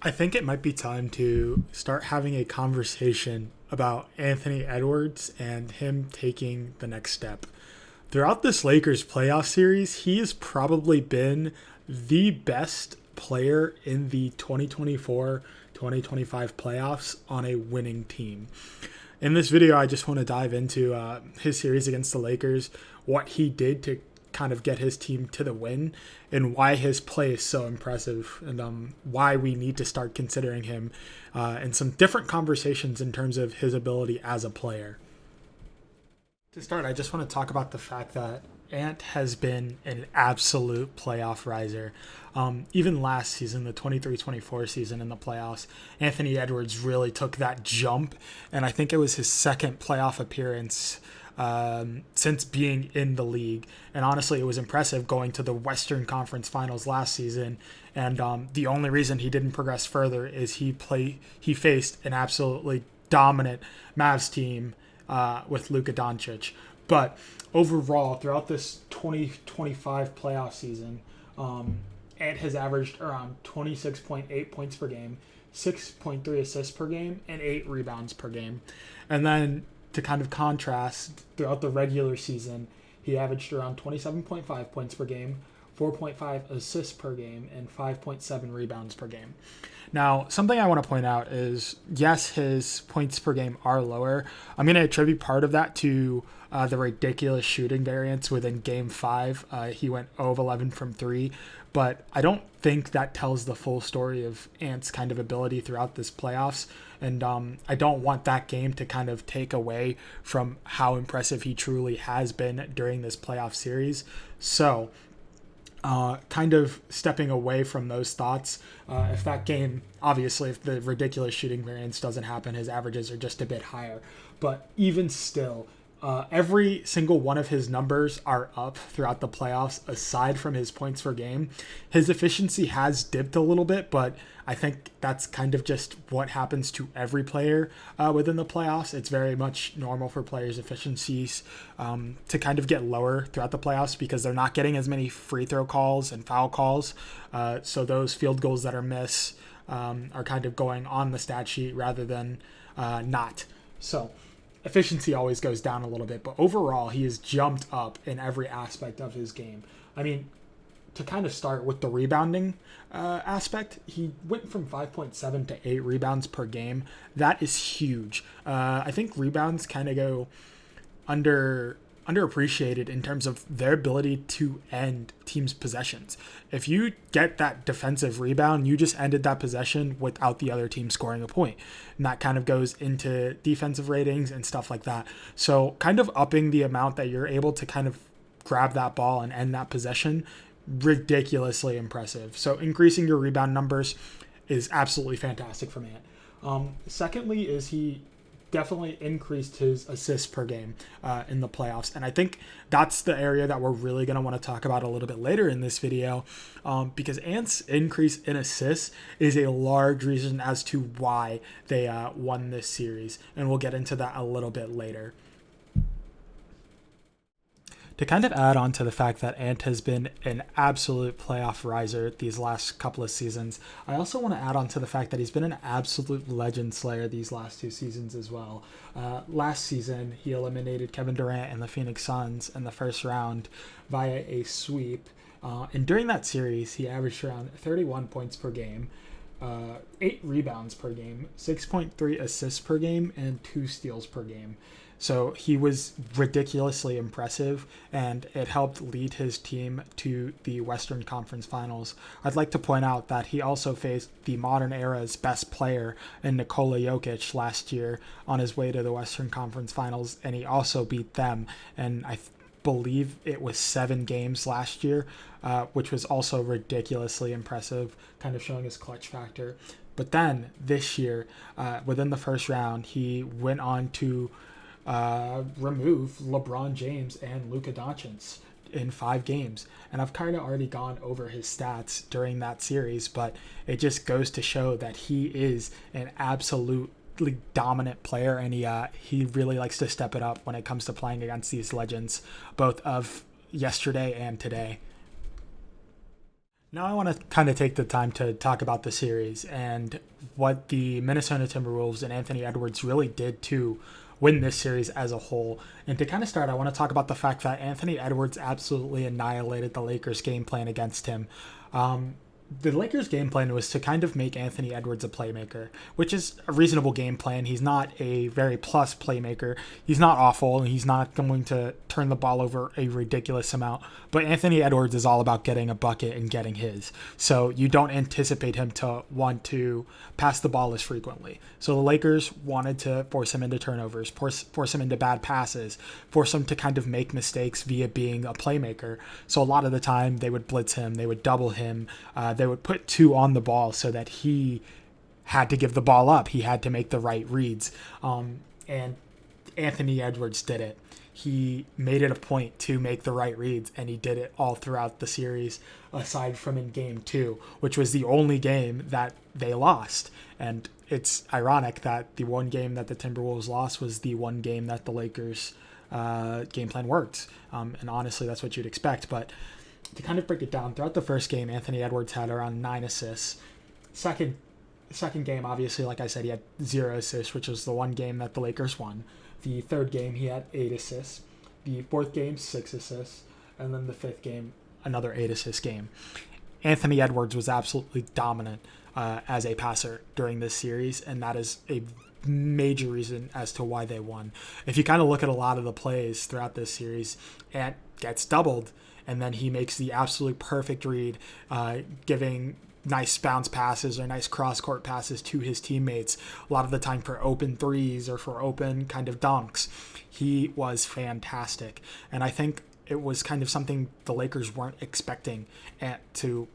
I think it might be time to start having a conversation about Anthony Edwards and him taking the next step. Throughout this Lakers playoff series, he has probably been the best player in the 2024-2025 playoffs on a winning team. In this video, I just want to dive into his series against the Lakers, what he did to kind of get his team to the win, and why his play is so impressive, and why we need to start considering him in some different conversations in terms of his ability as a player. To start, I just want to talk about the fact that Ant has been an absolute playoff riser. Even last season, the 23-24 season in the playoffs, Anthony Edwards really took that jump, and I think it was his second playoff appearance since being in the league. And honestly, it was impressive going to the Western Conference Finals last season. And the only reason he didn't progress further is he faced an absolutely dominant Mavs team with Luka Doncic. But overall, throughout this 2025 playoff season, Ant has averaged around 26.8 points per game, 6.3 assists per game, and 8 rebounds per game. And then to kind of contrast, throughout the regular season, he averaged around 27.5 points per game, 4.5 assists per game, and 5.7 rebounds per game. Now, something I want to point out is, yes, his points per game are lower. I'm going to attribute part of that to the ridiculous shooting variance within Game 5. He went 0 of 11 from 3, but I don't think that tells the full story of Ant's kind of ability throughout this playoffs. And I don't want that game to kind of take away from how impressive he truly has been during this playoff series. So, kind of stepping away from those thoughts, if that game, obviously, if the ridiculous shooting variance doesn't happen, his averages are just a bit higher. But even still, every single one of his numbers are up throughout the playoffs, aside from his points per game. His efficiency has dipped a little bit, but I think that's kind of just what happens to every player within the playoffs. It's very much normal for players' efficiencies to kind of get lower throughout the playoffs because they're not getting as many free throw calls and foul calls. So those field goals that are missed are kind of going on the stat sheet rather than not. So efficiency always goes down a little bit, but overall he has jumped up in every aspect of his game. I mean, to kind of start with the rebounding aspect, he went from 5.7 to 8 rebounds per game. That is huge. I think rebounds kind of go underappreciated in terms of their ability to end teams' possessions. If you get that defensive rebound, you just ended that possession without the other team scoring a point. And that kind of goes into defensive ratings and stuff like that. So kind of upping the amount that you're able to kind of grab that ball and end that possession, ridiculously impressive. So increasing your rebound numbers is absolutely fantastic from Ant. Secondly is he definitely increased his assists per game in the playoffs. And I think that's the area that we're really going to want to talk about a little bit later in this video, because Ant's increase in assists is a large reason as to why they won this series. And we'll get into that a little bit later. To kind of add on to the fact that Ant has been an absolute playoff riser these last couple of seasons, I also want to add on to the fact that he's been an absolute legend slayer these last 2 seasons as well. Last season, he eliminated Kevin Durant and the Phoenix Suns in the first round via a sweep. And during that series, he averaged around 31 points per game, 8 rebounds per game, 6.3 assists per game, and 2 steals per game. So he was ridiculously impressive, and it helped lead his team to the Western Conference Finals. I'd like to point out that he also faced the modern era's best player in Nikola Jokic last year on his way to the Western Conference Finals, and he also beat them. And I believe it was 7 games last year, which was also ridiculously impressive, kind of showing his clutch factor. But then this year, within the first round, he went on to remove LeBron James and Luka Doncic in 5 games. And I've kind of already gone over his stats during that series, but it just goes to show that he is an absolutely dominant player, and he really likes to step it up when it comes to playing against these legends, both of yesterday and today. Now I want to kind of take the time to talk about the series and what the Minnesota Timberwolves and Anthony Edwards really did to win this series as a whole. And to kind of start, I want to talk about the fact that Anthony Edwards absolutely annihilated the Lakers' game plan against him. The Lakers' game plan was to kind of make Anthony Edwards a playmaker, which is a reasonable game plan. He's not a very plus playmaker. He's not awful, and he's not going to turn the ball over a ridiculous amount. But Anthony Edwards is all about getting a bucket and getting his. So you don't anticipate him to want to pass the ball as frequently. So the Lakers wanted to force him into turnovers, force him into bad passes, force him to kind of make mistakes via being a playmaker. So a lot of the time they would blitz him, they would double him, they would put two on the ball so that he had to give the ball up. He had to make the right reads. And Anthony Edwards did it. He made it a point to make the right reads, and he did it all throughout the series, aside from in game 2, which was the only game that they lost. And it's ironic that the one game that the Timberwolves lost was the one game that the Lakers' game plan worked. And honestly, that's what you'd expect. But to kind of break it down, throughout the first game, Anthony Edwards had around 9 assists. Second game, obviously, like I said, he had 0 assists, which was the one game that the Lakers won. The third game, he had 8 assists. The fourth game, 6 assists. And then the fifth game, another 8 assist game. Anthony Edwards was absolutely dominant as a passer during this series, and that is a major reason as to why they won. If you kind of look at a lot of the plays throughout this series, Ant gets doubled, and then he makes the absolutely perfect read, giving nice bounce passes or nice cross-court passes to his teammates, a lot of the time for open threes or for open kind of dunks. He was fantastic. And I think it was kind of something the Lakers weren't expecting Ant to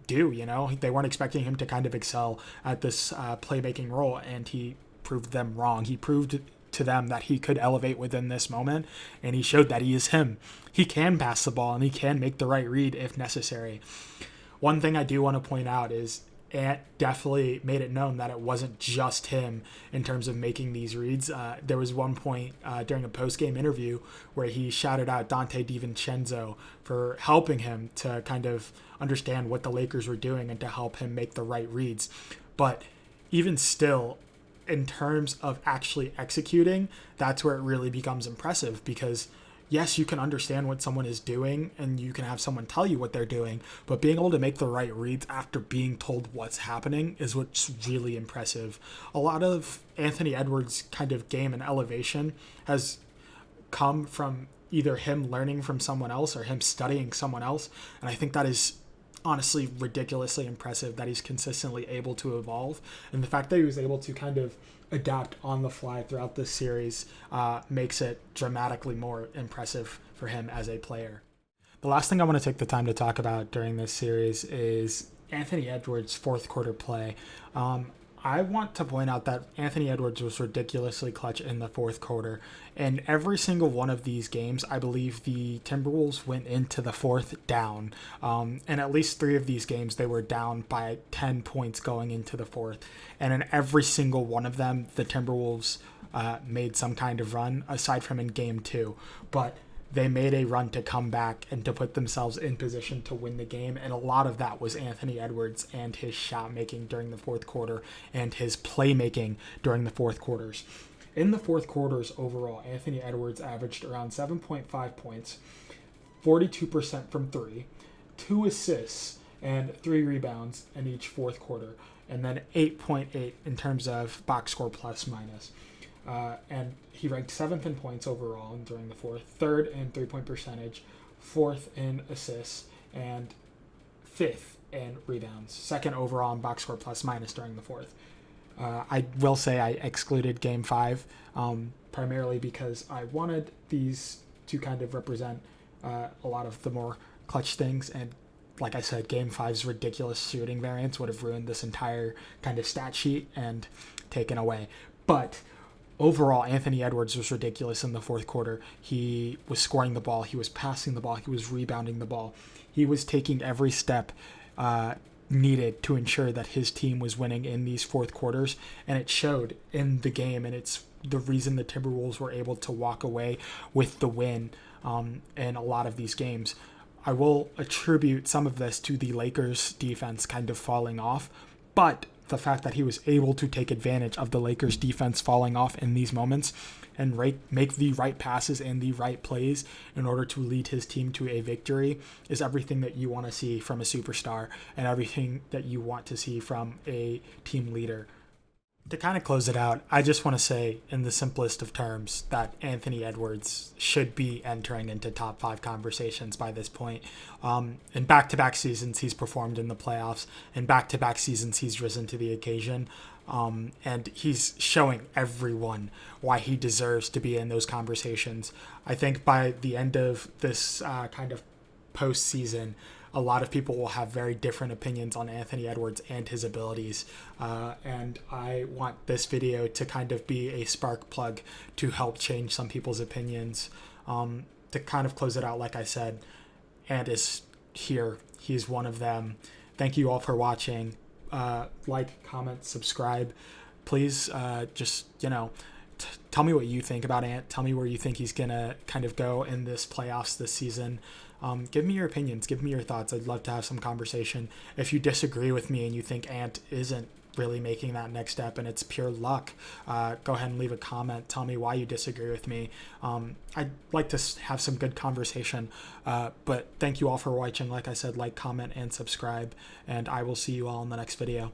do, you know? They weren't expecting him to kind of excel at this playmaking role, and he proved them wrong. He proved to them that he could elevate within this moment, and he showed that he is him. He can pass the ball, and he can make the right read if necessary. One thing I do want to point out is Ant definitely made it known that it wasn't just him in terms of making these reads. There was one point during a post-game interview where he shouted out Dante DiVincenzo for helping him to kind of understand what the Lakers were doing and to help him make the right reads. But even still, in terms of actually executing, that's where it really becomes impressive, because yes, you can understand what someone is doing and you can have someone tell you what they're doing, but being able to make the right reads after being told what's happening is what's really impressive. A lot of Anthony Edwards' kind of game and elevation has come from either him learning from someone else or him studying someone else, and I think that is honestly ridiculously impressive that he's consistently able to evolve, and the fact that he was able to kind of adapt on the fly throughout this series makes it dramatically more impressive for him as a player. The last thing I want to take the time to talk about during this series is Anthony Edwards' fourth quarter play. I want to point out that Anthony Edwards was ridiculously clutch in the fourth quarter. And every single one of these games, I believe the Timberwolves went into the fourth down. And at least 3 of these games, they were down by 10 points going into the fourth. And in every single one of them, the Timberwolves made some kind of run, aside from in game 2. But they made a run to come back and to put themselves in position to win the game. And a lot of that was Anthony Edwards and his shot making during the fourth quarter and his playmaking during the fourth quarters. In the fourth quarters overall, Anthony Edwards averaged around 7.5 points, 42% from 3, 2 assists, and 3 rebounds in each fourth quarter, and then 8.8 in terms of box score plus minus. And he ranked 7th in points overall during the fourth, 3rd in 3-point percentage, 4th in assists, and 5th in rebounds, 2nd overall in box score plus minus during the fourth. I will say I excluded Game 5 primarily because I wanted these to kind of represent a lot of the more clutch things, and like I said, Game 5's ridiculous shooting variance would have ruined this entire kind of stat sheet and taken away. But overall, Anthony Edwards was ridiculous in the fourth quarter. He was scoring the ball. He was passing the ball. He was rebounding the ball. He was taking every step needed to ensure that his team was winning in these fourth quarters, and it showed in the game, and it's the reason the Timberwolves were able to walk away with the win in a lot of these games. I will attribute some of this to the Lakers defense kind of falling off, but the fact that he was able to take advantage of the Lakers defense falling off in these moments and make the right passes and the right plays in order to lead his team to a victory is everything that you want to see from a superstar and everything that you want to see from a team leader. To kind of close it out, I just want to say in the simplest of terms that Anthony Edwards should be entering into top 5 conversations by this point. In back-to-back seasons, he's performed in the playoffs. In back-to-back seasons, he's risen to the occasion. And he's showing everyone why he deserves to be in those conversations. I think by the end of this kind of postseason, a lot of people will have very different opinions on Anthony Edwards and his abilities. And I want this video to kind of be a spark plug to help change some people's opinions. To kind of close it out, like I said, Ant is here. He's one of them. Thank you all for watching. Like, comment, subscribe. Please just, tell me what you think about Ant. Tell me where you think he's going to kind of go in this playoffs this season. Give me your opinions. Give me your thoughts. I'd love to have some conversation. If you disagree with me and you think Ant isn't really making that next step and it's pure luck, go ahead and leave a comment. Tell me why you disagree with me. I'd like to have some good conversation. But thank you all for watching. Like I said, like, comment, and subscribe. And I will see you all in the next video.